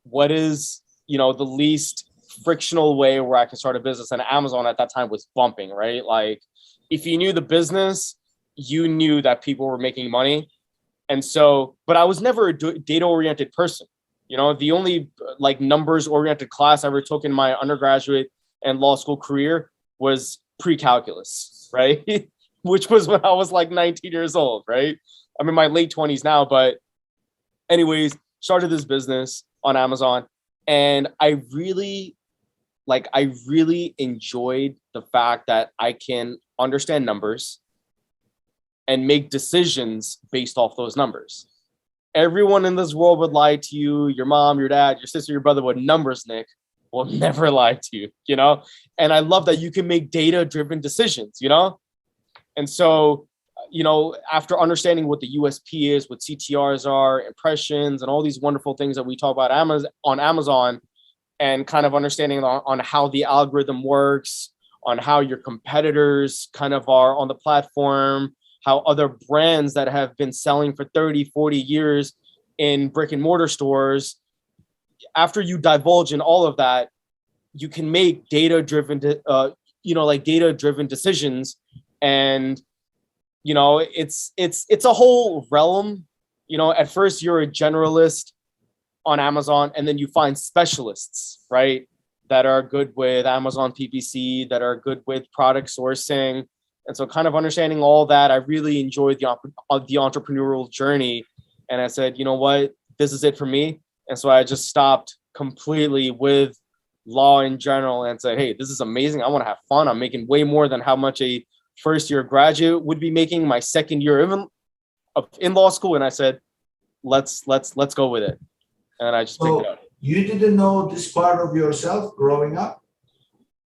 Speaker 3: What is the least frictional way where I can start a business? And Amazon at that time was bumping, right? Like, if you knew the business, you knew that people were making money. And so, but I was never a data-oriented person. The only numbers-oriented class I ever took in my undergraduate and law school career was pre-calculus, right? Which was when I was like 19 years old, right? I'm in my late 20s now, but anyways, started this business on Amazon, and I really enjoyed the fact that I can understand numbers and make decisions based off those numbers. Everyone in this world would lie to you. Your mom, your dad, your sister, your brother with numbers, Nick, will never lie to you, And I love that you can make data-driven decisions, And so, after understanding what the USP is, what CTRs are, impressions, and all these wonderful things that we talk about on Amazon, and kind of understanding on how the algorithm works, on how your competitors kind of are on the platform, how other brands that have been selling for 30, 40 years in brick and mortar stores, after you divulge in all of that, you can make data-driven decisions. And, it's a whole realm. At first you're a generalist on Amazon, and then you find specialists, right, that are good with Amazon PPC, that are good with product sourcing. And so kind of understanding all that, I really enjoyed the entrepreneurial journey. And I said, you know what, this is it for me. And so I just stopped completely with law in general and said, hey, this is amazing. I want to have fun. I'm making way more than how much a first-year graduate would be making my second year in law school. And I said, let's go with it. And I just picked it up.
Speaker 2: You didn't know this part of yourself growing up?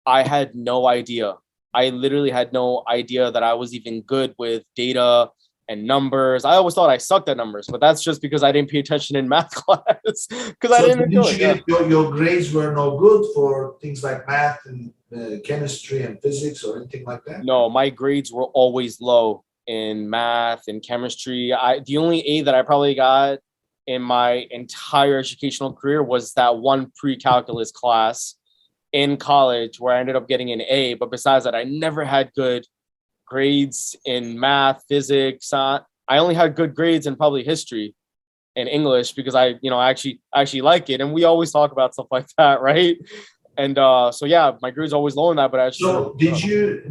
Speaker 3: I had no idea. I literally had no idea that I was even good with data and numbers. I always thought I sucked at numbers, but that's just because I didn't pay attention in math class. Because I didn't do it.
Speaker 2: Your grades were no good for things like math and chemistry and physics or anything like that?
Speaker 3: No, my grades were always low in math and chemistry. The only A that I probably got in my entire educational career was that one pre-calculus class in college where I ended up getting an A. But besides that, I never had good grades in math, physics. I only had good grades in probably history and English because I actually like it. And we always talk about stuff like that, right? And so yeah, my grades always low in that. But I
Speaker 2: So did you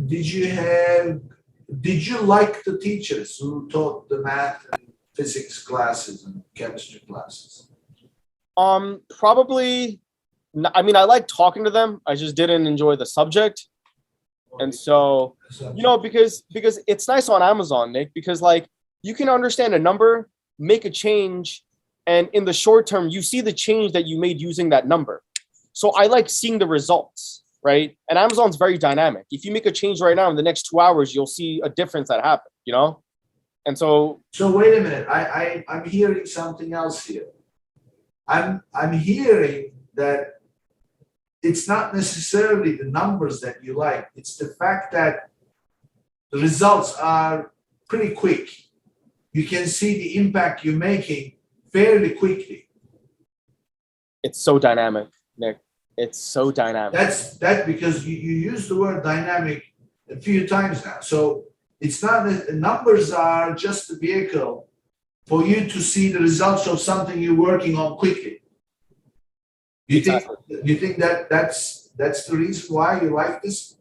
Speaker 2: like the teachers who taught the math and physics classes and chemistry classes?
Speaker 3: Probably. I mean, I like talking to them. I just didn't enjoy the subject. And so, because it's nice on Amazon, Nick, because like you can understand a number, make a change, and in the short term, you see the change that you made using that number. So I like seeing the results, right? And Amazon's very dynamic. If you make a change right now in the next 2 hours, you'll see a difference that happened, And so
Speaker 2: wait a minute. I'm hearing something else here. I'm hearing that it's not necessarily the numbers that you like. It's the fact that the results are pretty quick. You can see the impact you're making fairly quickly.
Speaker 3: It's so dynamic, Nick. It's so dynamic.
Speaker 2: That's because you use the word dynamic a few times now. So it's not that numbers are just a vehicle for you to see the results of something you're working on quickly. You think that that's the reason why you like this?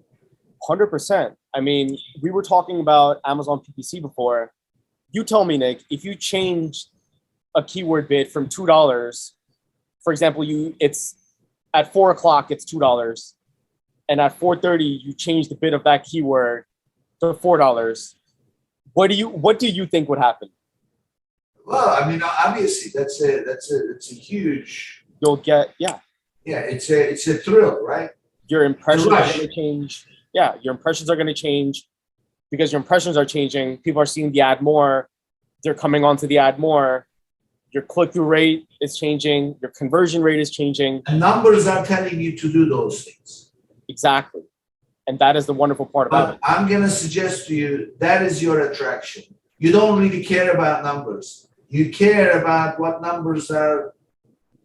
Speaker 3: 100%. I mean, we were talking about Amazon PPC before. You tell me, Nick, if you change a keyword bid from $2, for example, it's at 4:00, it's $2, and at 4:30 you change the bid of that keyword to $4. What do you think would happen?
Speaker 2: Well, I mean, obviously that's a huge.
Speaker 3: You'll get
Speaker 2: it's a thrill, right?
Speaker 3: Your impressions are going to change. Yeah, your impressions are going to change because your impressions are changing. People are seeing the ad more. They're coming onto the ad more. Your click-through rate is changing. Your conversion rate is changing.
Speaker 2: And numbers are telling you to do those things.
Speaker 3: Exactly. And that is the wonderful part about it.
Speaker 2: I'm going to suggest to you that is your attraction. You don't really care about numbers. You care about what numbers are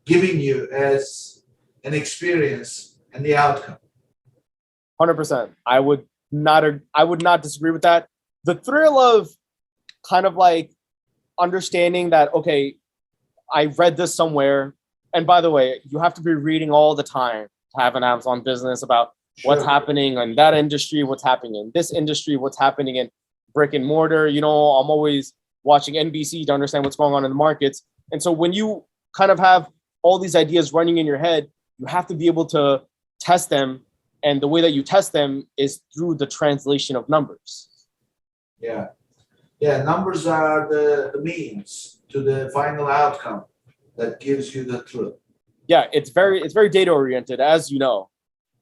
Speaker 2: giving you as an experience and the outcome.
Speaker 3: 100%. I would not disagree with that. The thrill of kind of like understanding that, okay, I read this somewhere. And by the way, you have to be reading all the time to have an Amazon business about what's happening in that industry, what's happening in this industry, what's happening in brick and mortar. I'm always watching NBC to understand what's going on in the markets. And so when you kind of have all these ideas running in your head, you have to be able to test them. And the way that you test them is through the translation of numbers.
Speaker 2: Yeah. Numbers are the means to the final outcome that gives you the truth.
Speaker 3: Yeah, it's very data oriented, as you know.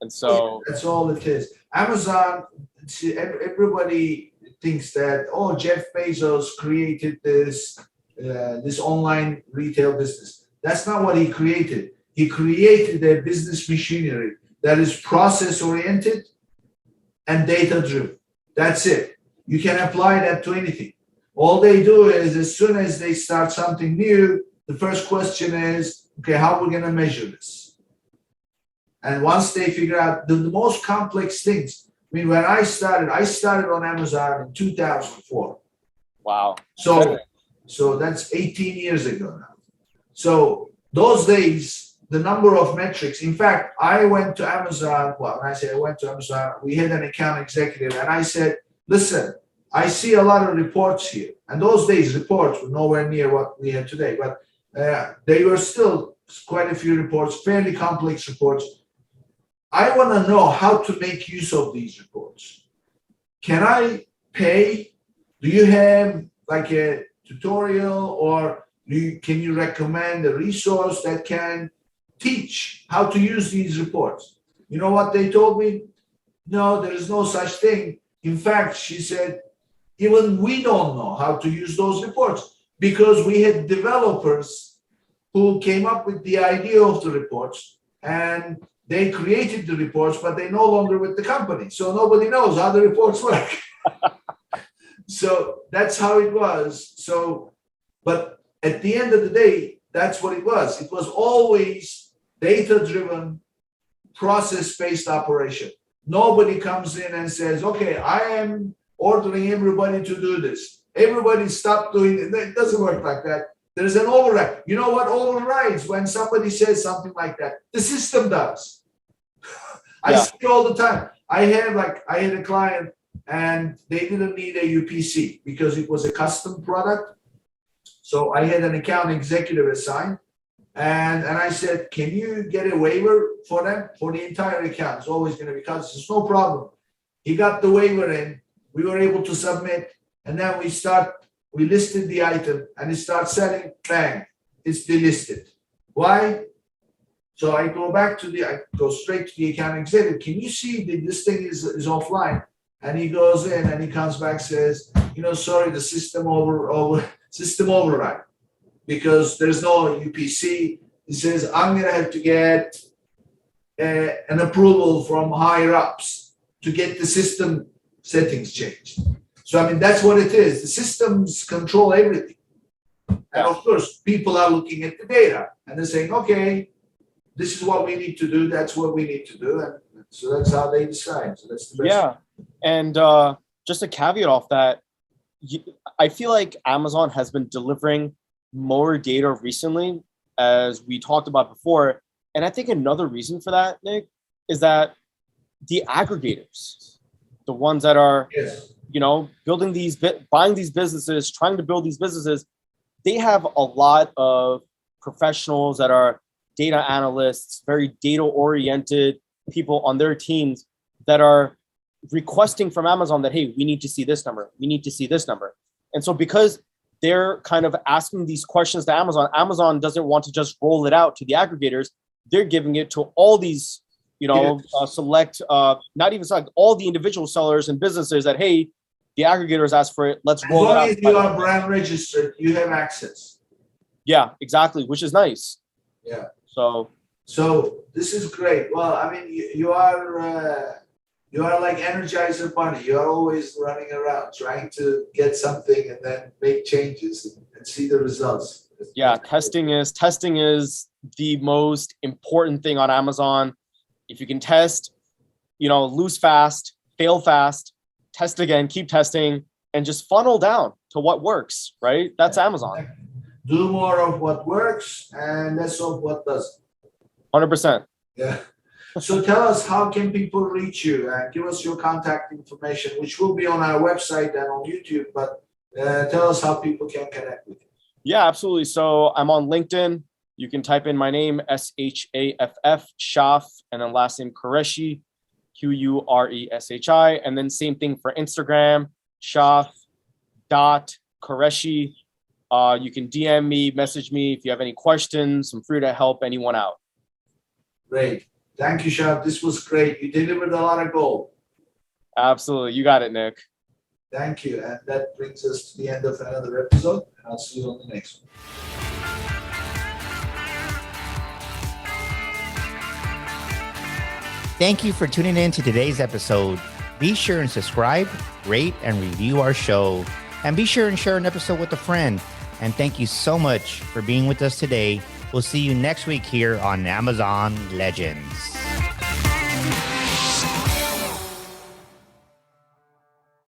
Speaker 3: And so
Speaker 2: that's all it is. Amazon, everybody thinks that, Jeff Bezos created this online retail business. That's not what he created. He created a business machinery that is process oriented and data driven. That's it. You can apply that to anything. All they do is, as soon as they start something new, the first question is, okay, how are we going to measure this? And once they figure out the most complex things, I mean, when I started on Amazon in 2004.
Speaker 3: Wow.
Speaker 2: So that's 18 years ago now. So those days, the number of metrics, in fact, I went to Amazon. Well, when I say I went to Amazon, we had an account executive and I said, listen, I see a lot of reports here. And those days, reports were nowhere near what we have today, but they were still quite a few reports, fairly complex reports. I want to know how to make use of these reports. Can I pay? Do you have like a tutorial, or can you recommend a resource that can teach how to use these reports? You know what they told me? No, there is no such thing. In fact, she said, even we don't know how to use those reports because we had developers who came up with the idea of the reports and they created the reports, but they're no longer with the company. So nobody knows how the reports work. So that's how it was. So, but at the end of the day, that's what it was. It was always data-driven, process-based operation. Nobody comes in and says, okay, I am ordering everybody to do this. Everybody stop doing it. It doesn't work like that. There's an override. You know what overrides when somebody says something like that? The system does. I see it all the time. I had a client and they didn't need a UPC because it was a custom product. So I had an account executive assigned and I said, can you get a waiver for them for the entire account? It's always going to be custom. It's no problem. He got the waiver in. We were able to submit and then we listed the item and it starts selling, bang, it's delisted. Why? So I go straight to the account executive. Can you see that this thing is offline? And he goes in and he comes back, says, sorry, the system override because there's no UPC. He says, I'm going to have to get an approval from higher ups to get the system settings changed. So, I mean, that's what it is. The systems control everything. And of course, people are looking at the data and they're saying, okay, this is what we need to do. That's what we need to do. And so that's how they decide. So that's the best.
Speaker 3: Yeah. And just a caveat off that, I feel like Amazon has been delivering more data recently, as we talked about before. And I think another reason for that, Nick, is that the aggregators, the ones that are, building buying these businesses, trying to build these businesses, they have a lot of professionals that are data analysts, very data-oriented people on their teams that are requesting from Amazon that, hey, we need to see this number. We need to see this number. And so because they're kind of asking these questions to Amazon doesn't want to just roll it out to the aggregators. They're giving it to all these, select, not even select, all the individual sellers and businesses that, hey, the aggregators asked for it. Let's roll it out.
Speaker 2: As long as you are brand registered, you have access.
Speaker 3: Yeah, exactly, which is nice.
Speaker 2: Yeah.
Speaker 3: So
Speaker 2: this is great. Well, I mean, you are like Energizer Bunny. You are always running around trying to get something and then make changes and see the results.
Speaker 3: Yeah, testing is the most important thing on Amazon. If you can test, lose fast, fail fast, test again, keep testing, and just funnel down to what works, right? That's Amazon.
Speaker 2: Do more of what works and less of what doesn't.
Speaker 3: 100%.
Speaker 2: Yeah. So tell us, how can people reach you? Give us your contact information, which will be on our website and on YouTube, but tell us how people can connect with you.
Speaker 3: Yeah, absolutely. So I'm on LinkedIn. You can type in my name, Shaff, Shaff, and then last name Qureshi, Qureshi. And then same thing for Instagram, Shaff.Qureshi. You can DM me, message me if you have any questions. I'm free to help anyone out.
Speaker 2: Great. Thank you, Shaff. This was great. You delivered a lot of gold.
Speaker 3: Absolutely. You got it, Nick.
Speaker 2: Thank you. And that brings us to the end of another episode. I'll see you on the next one.
Speaker 1: Thank you for tuning in to today's episode. Be sure and subscribe, rate, and review our show. And be sure and share an episode with a friend. And thank you so much for being with us today. We'll see you next week here on Amazon Legends.